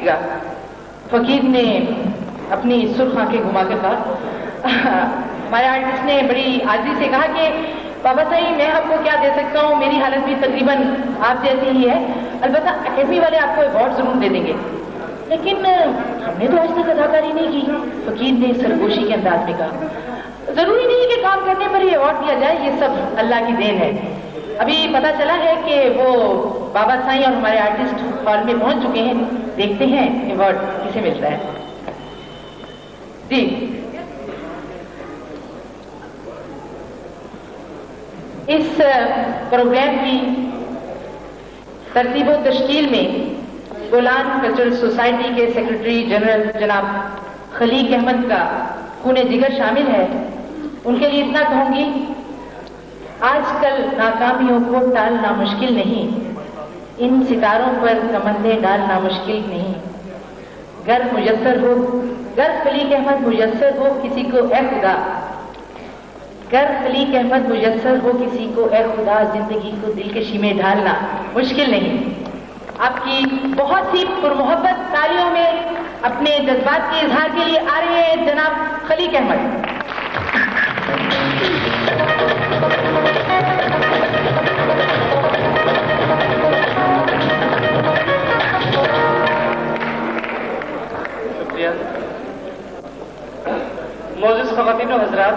دیکھیے گا فقیر نے اپنی سرخ آنکھیں گھما کر کہا، ہمارے آرٹسٹ نے بڑی عاجزی سے کہا کہ بابا صاحب میں آپ کو کیا دے سکتا ہوں، میری حالت بھی تقریباً آپ جیسی ہی ہے، البتہ اکیڈمی والے آپ کو ایوارڈ ضرور دے دیں گے، لیکن ہم نے تو آج تک اداکاری نہیں کی۔ فقیر نے سرگوشی کے انداز میں کہا، ضروری نہیں ہے کہ کام کرنے پر ہی ایوارڈ دیا جائے، یہ سب اللہ کی دین ہے۔ ابھی پتہ چلا ہے کہ وہ بابا سائیں اور ہمارے آرٹسٹ ہال میں پہنچ چکے ہیں، دیکھتے ہیں ایوارڈ کسے ملتا ہے۔ جی اس پروگرام کی ترتیب و تشکیل میں بولان کلچرل سوسائٹی کے سیکرٹری جنرل جناب خلیق احمد کا خون جگر شامل ہے۔ ان کے لیے اتنا کہوں گی، آج کل ناکامیوں کو ٹالنا مشکل نہیں، ان ستاروں پر کمندیں ڈالنا مشکل نہیں۔ گر میسر ہو، گر خلیق احمد میسر ہو کسی کو اے خدا، گر خلیق احمد میسر ہو کسی کو اے خدا، زندگی کو دلکشی میں ڈھالنا مشکل نہیں۔ آپ کی بہت سی پرمحبت تالیوں میں اپنے جذبات کے اظہار کے لیے آ رہے ہیں جناب خلیق احمد۔ شکریہ۔ معزز خواتین و حضرات،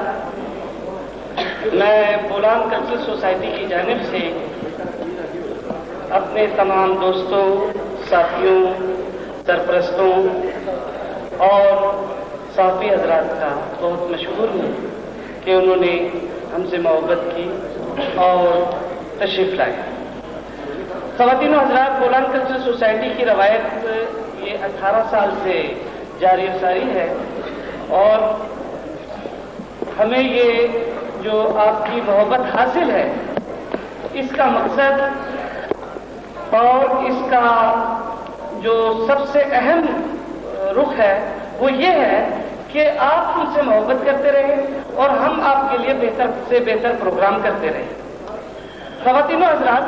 میں بولان کلچرل سوسائٹی کی جانب سے اپنے تمام دوستوں، ساتھیوں، سرپرستوں اور صحافی حضرات کا بہت مشکور ہوں کہ انہوں نے ہم سے محبت کی اور تشریف لائے۔ خواتین و حضرات، بولان کلچرل سوسائٹی کی روایت یہ 18 سال سے جاری و ساری ہے، اور ہمیں یہ جو آپ کی محبت حاصل ہے، اس کا مقصد اور اس کا جو سب سے اہم رخ ہے وہ یہ ہے کہ آپ ہم سے محبت کرتے رہیں اور ہم آپ کے لیے بہتر سے بہتر پروگرام کرتے رہیں۔ خواتین و حضرات،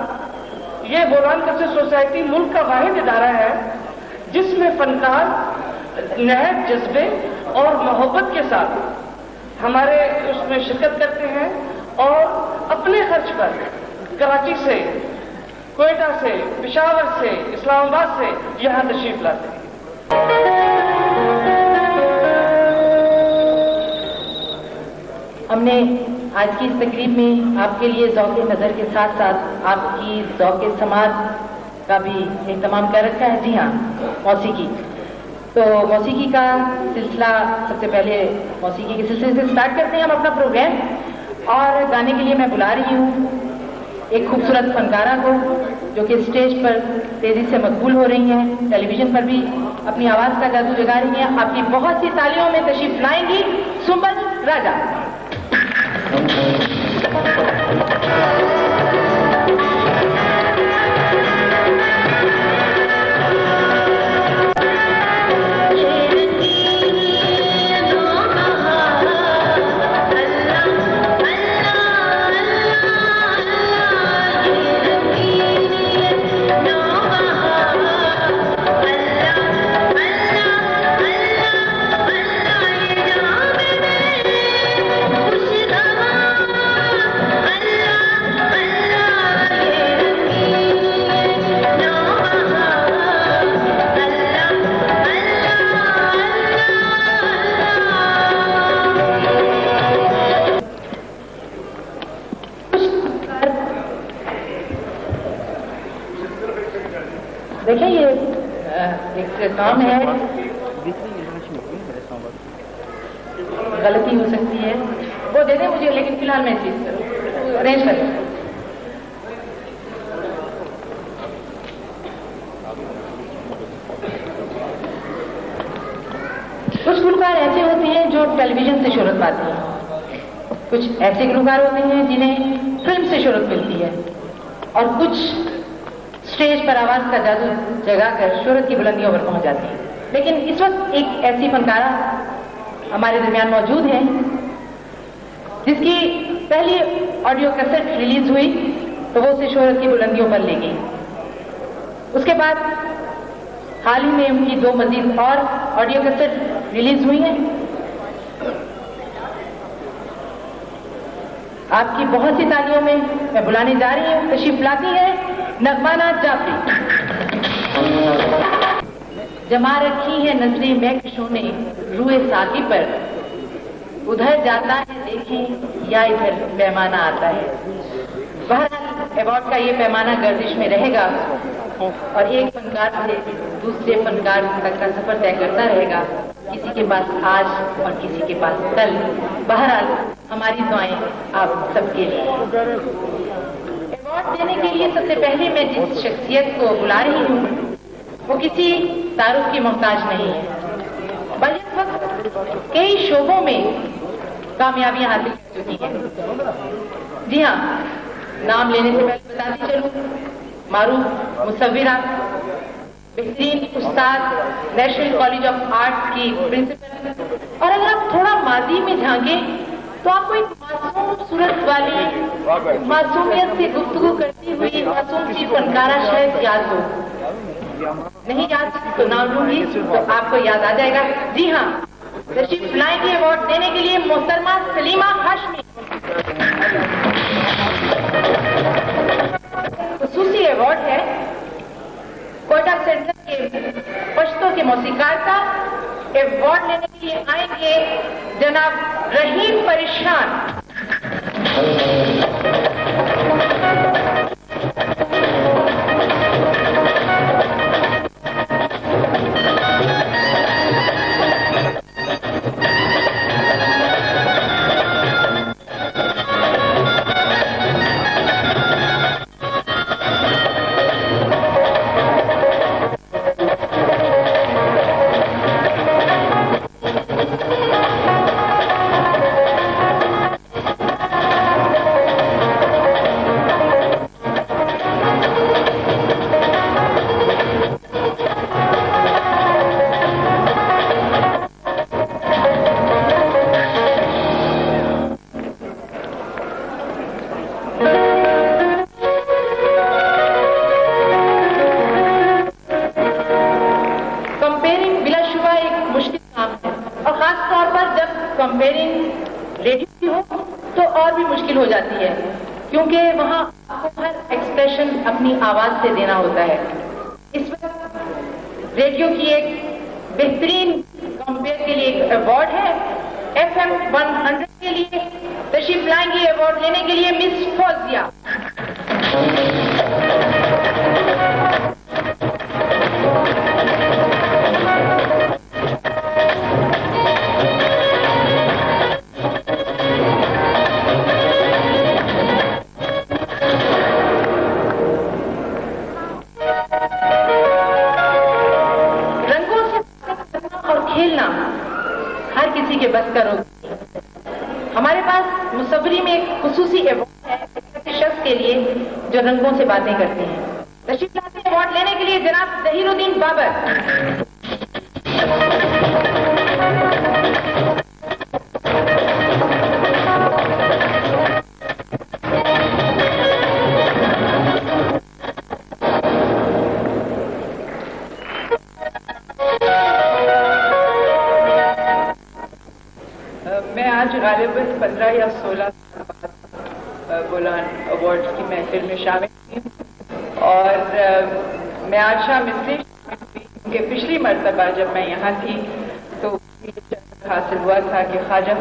یہ بولان کلچرل سوسائٹی ملک کا واحد ادارہ ہے جس میں فنکار نہایت جذبے اور محبت کے ساتھ ہمارے اس میں شرکت کرتے ہیں اور اپنے خرچ پر کراچی سے، کوئٹہ سے، پشاور سے، اسلام آباد سے یہاں تشریف لاتے ہیں۔ ہم نے آج کی اس تقریب میں آپ کے لیے ذوق نظر کے ساتھ ساتھ آپ کی ذوق سماعت کا بھی اہتمام کر رکھا ہے۔ جی ہاں، موسیقی۔ تو موسیقی کا سلسلہ، سب سے پہلے موسیقی کے سلسلے سے سٹارٹ کرتے ہیں ہم اپنا پروگرام، اور گانے کے لیے میں بلا رہی ہوں ایک خوبصورت فنکارہ کو جو کہ اسٹیج پر تیزی سے مقبول ہو رہی ہیں، ٹیلی ویژن پر بھی اپنی آواز کا جادو جگا رہی ہیں۔ آپ کی بہت سی تالیوں میں تشریف لائیں گی سنبل راجا۔ دیکھیں یہ ایک کام ہے، غلطی ہو سکتی ہے، وہ دے دیں مجھے، لیکن فی الحال میں چیز ارینج کر دوں۔ کچھ گلوکار ایسے ہوتے ہیں جو ٹیلی ویژن سے شہرت پاتے ہیں، کچھ ایسے گلوکار ہوتے ہیں جنہیں فلم سے شہرت ملتی ہے، اور کچھ اسٹیج پر آواز کا جادو جگا کر شہرت کی بلندیوں پر پہنچ جاتی ہے۔ لیکن اس وقت ایک ایسی فنکارہ ہمارے درمیان موجود ہے جس کی پہلی آڈیو کیسٹ ریلیز ہوئی تو وہ اسے شہرت کی بلندیوں پر لے گئی۔ اس کے بعد حال ہی میں ان کی 2 مزید اور آڈیو کیسٹ ریلیز ہوئی ہیں. آپ کی بہت سی تالیوں میں میں بلانے جا رہی ہوں. تشریف لاتی ہے نغمہ جعفری. جما رکھی ہے نظریں مہکشوں نے روئے ساقی پر، ادھر جاتا ہے دیکھیں یا ادھر پیمانہ آتا ہے. بہرحال ایوارڈ کا یہ پیمانہ گردش میں رہے گا اور ایک فنکار سے دوسرے فنکار تک کا سفر طے کرتا رہے گا. کسی کے پاس آج اور کسی کے پاس کل. بہرحال ہماری دعائیں آپ سب کے لیے. ایوارڈ دینے کے لیے سب سے پہلے میں جس شخصیت کو بلا رہی ہوں وہ کسی تعارف کی محتاج نہیں ہے، بلکہ وقت کئی شعبوں میں کامیابیاں حاصل کر چکی ہیں. جی ہاں، نام لینے سے پہلے بتاتی چلوں، معروف مصورہ، بہترین استاد، نیشنل کالج آف آرٹس کی پرنسپل. اور اگر آپ تھوڑا ماضی میں جھانکیں تو آپ کو ایک معصوم صورت والی، معصومیت سے گفتگو کرتی ہوئی معصوم سی فنکارہ شاید یاد ہو. نہیں یاد تو نام لوں گی تو آپ کو یاد آ جائے گا. جی ہاں، تشریف لائیں گے ایوارڈ دینے کے لیے محترمہ سلیمہ ہاشمی. خصوصی ایوارڈ ہے کوئٹہ سینٹر کے پشتو کے موسیقار کا. ایوارڈ لینے کے لیے آئیں گے جناب رحیم پریشان. کیونکہ وہاں آپ کو ہر ایکسپریشن اپنی آواز سے دینا ہوتا ہے. اس وقت ریڈیو کی ایک بہترین کمپیئر کے لیے ایک ایوارڈ ہے FM 100 کے لیے. تشریف لائیں گے ایوارڈ لینے کے لیے مس فوزیہ. ہر کسی کے بس کا روز. ہمارے پاس مصوری میں ایک خصوصی ایوارڈ ہے ایسے شخص کے لیے جو رنگوں سے باتیں کرتے ہیں. تشریف لاتے ہیں ایوارڈ لینے کے لیے جناب ظہیر الدین بابر. میں آج غالباً 15 یا 16 سال بعد بولان ایوارڈز کی محفل میں شامل ہوئی اور میں آج شام اس لیے کیونکہ پچھلی مرتبہ جب میں یہاں تھی تو حاصل ہوا تھا کہ خواجہ